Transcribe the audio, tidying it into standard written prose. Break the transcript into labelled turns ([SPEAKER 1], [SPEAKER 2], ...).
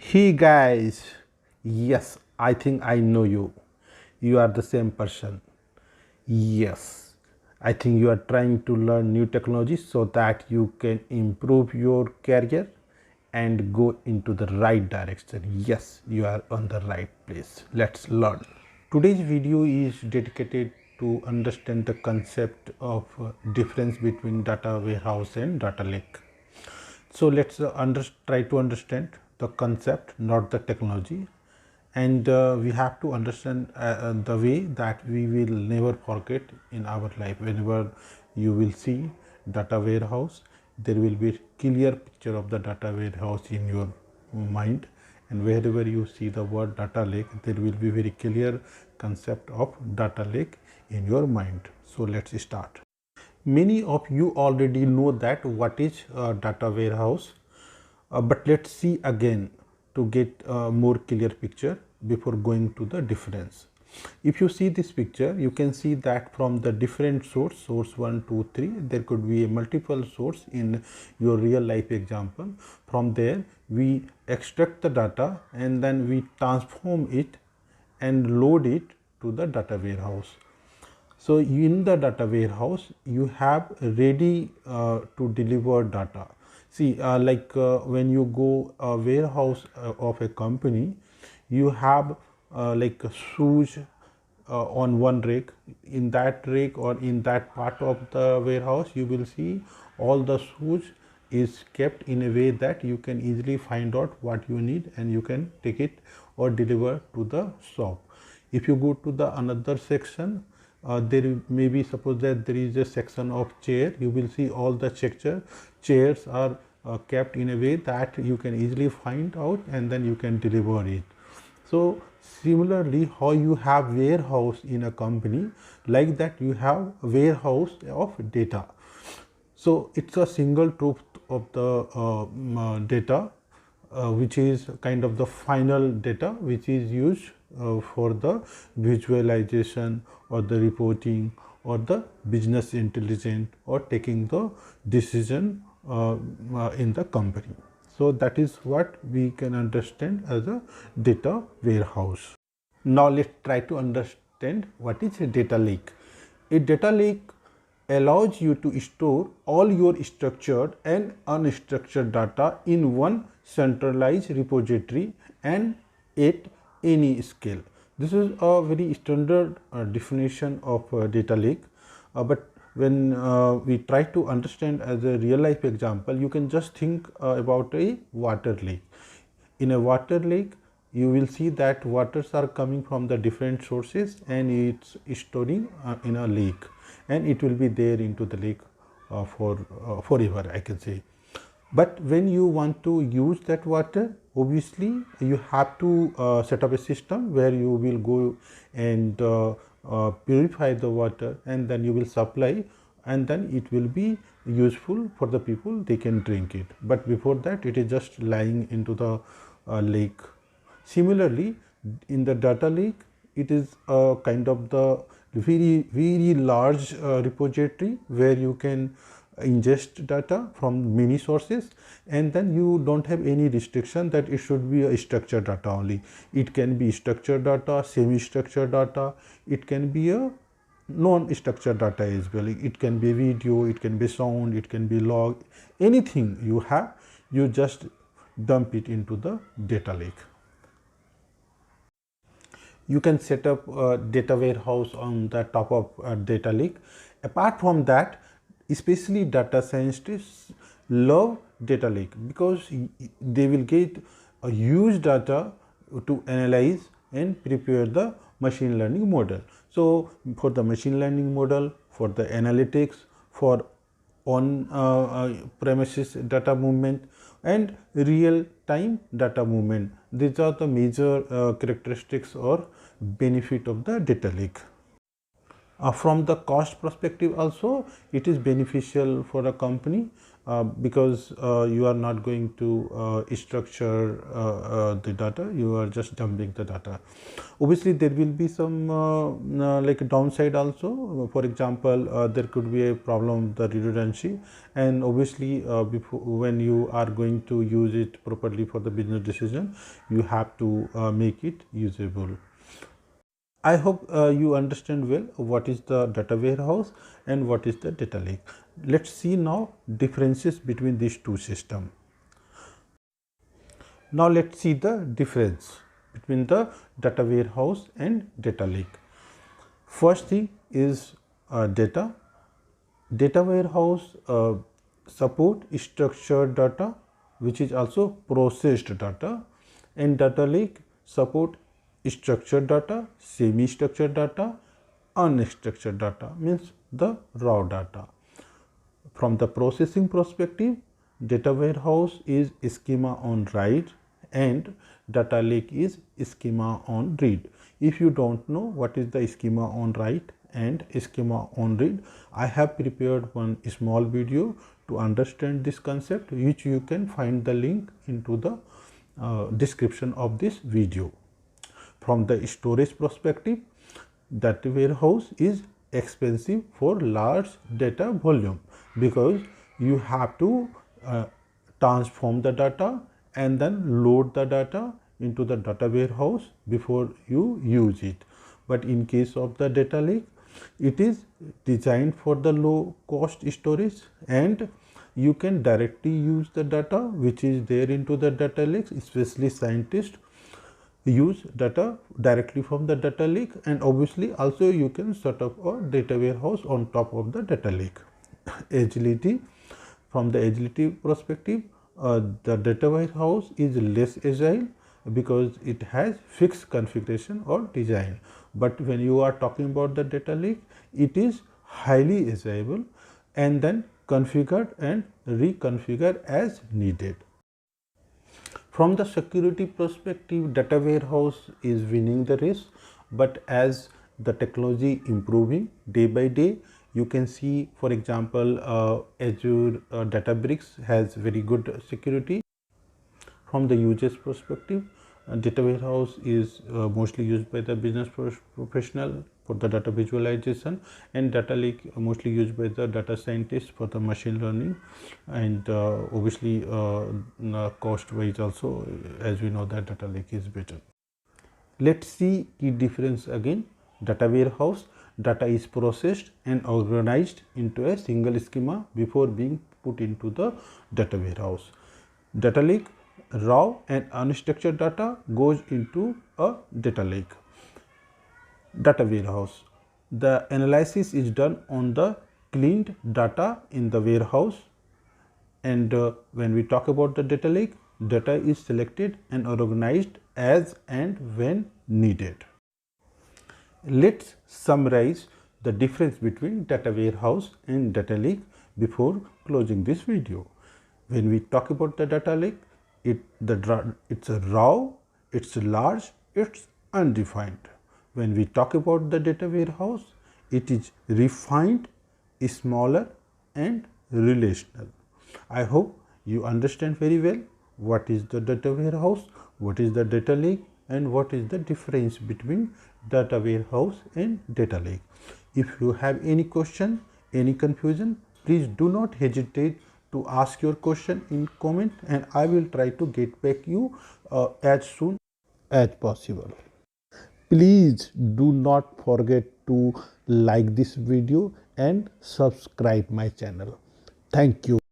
[SPEAKER 1] Hey guys, yes, I think I know you. You are the same person. Yes, I think you are trying to learn new technology so that you can improve your career and go into the right direction. Yes, you are on the right place. Let's learn. Today's video is dedicated to understand the concept of difference between data warehouse and data lake. So let's try to understand the concept, not the technology, and we have to understand the way that we will never forget in our life. Whenever you will see data warehouse, there will be a clear picture of the data warehouse in your mind, and wherever you see the word data lake, there will be very clear concept of data lake in your mind. So let's start. Many of you already know that what is a data warehouse, but let's see again to get a more clear picture before going to the difference. If you see this picture, you can see that from the different source 1, 2, 3, there could be a multiple source in your real life example. From there we extract the data and then we transform it and load it to the data warehouse. So in the data warehouse, you have ready to deliver data. See, when you go a warehouse of a company, you have like a shoes on one rack. In that rack or in that part of the warehouse, you will see all the shoes is kept in a way that you can easily find out what you need and you can take it or deliver to the shop. If you go to the another section, there may be, suppose that there is a section of chair, you will see all the chairs are kept in a way that you can easily find out and then you can deliver it. So similarly, how you have warehouse in a company, like that you have warehouse of data. So it's a single truth of the data, which is kind of the final data which is used for the visualization or the reporting or the business intelligence or taking the decision in the company. So that is what we can understand as a data warehouse. Now let's try to understand what is a data lake. A data lake allows you to store all your structured and unstructured data in one centralized repository and at any scale. This is a very standard definition of data lake, but when we try to understand as a real life example, you can just think about a water lake. In a water lake, you will see that waters are coming from the different sources and it's storing in a lake, and it will be there into the lake for forever, I can say. But when you want to use that water, obviously you have to set up a system where you will go and purify the water and then you will supply, and then it will be useful for the people, they can drink it. But before that, it is just lying into the lake. Similarly, in the data lake, it is a kind of the very large repository where you can ingest data from many sources, and then you don't have any restriction that it should be a structured data only. It can be structured data, semi-structured data, it can be a non-structured data as well. It can be video, it can be sound, it can be log, anything you have, you just dump it into the data lake. You can set up a data warehouse on the top of a data lake. Apart from that, especially data scientists love data lake because they will get a huge data to analyze and prepare the machine learning model. So for the machine learning model, for the analytics, for on premises data movement and real time data movement, these are the major characteristics or benefit of the data lake. From the cost perspective also, it is beneficial for a company because you are not going to structure the data, you are just dumping the data. Obviously there will be some like downside also. For example, there could be a problem the redundancy, and obviously before, when you are going to use it properly for the business decision, you have to make it usable. I hope you understand well what is the data warehouse and what is the data lake. Let's see now differences between these two systems. Now let's see the difference between the data warehouse and data lake. First thing is data. Data warehouse support structured data, which is also processed data, and data lake support structured data, semi-structured data, unstructured data, means the raw data. From the processing perspective, data warehouse is schema on write and data lake is schema on read. If you don't know what is the schema on write and schema on read, I have prepared one small video to understand this concept, which you can find the link into the description of this video. From the storage perspective, data warehouse is expensive for large data volume because you have to transform the data and then load the data into the data warehouse before you use it. But in case of the data lake, it is designed for the low cost storage, and you can directly use the data which is there into the data lakes. Especially scientists use data directly from the data lake, and obviously also you can set up a data warehouse on top of the data lake. Agility, from the agility perspective, the data warehouse is less agile because it has fixed configuration or design. But when you are talking about the data lake, it is highly agile and then configured and reconfigured as needed. From the security perspective, data warehouse is winning the race, but as the technology improving day by day, you can see, for example, Azure Databricks has very good security. From the users perspective, data warehouse is mostly used by the business professional for the data visualization, and data lake mostly used by the data scientists for the machine learning, and obviously cost wise also, as we know that data lake is better. Let's see key difference again. Data warehouse, data is processed and organized into a single schema before being put into the data warehouse. Data lake, raw and unstructured data goes into a data lake. Data warehouse, the analysis is done on the cleaned data in the warehouse, and when we talk about the data lake, data is selected and organized as and when needed. Let's summarize the difference between data warehouse and data lake before closing this video. When we talk about the data lake, it's a raw, it's large, it's undefined. When we talk about the data warehouse, it is refined, smaller and relational. I hope you understand very well what is the data warehouse, what is the data lake, and what is the difference between data warehouse and data lake. If you have any question, any confusion, please do not hesitate to ask your question in comment, and I will try to get back you as soon as possible. Please do not forget to like this video and subscribe my channel. Thank you.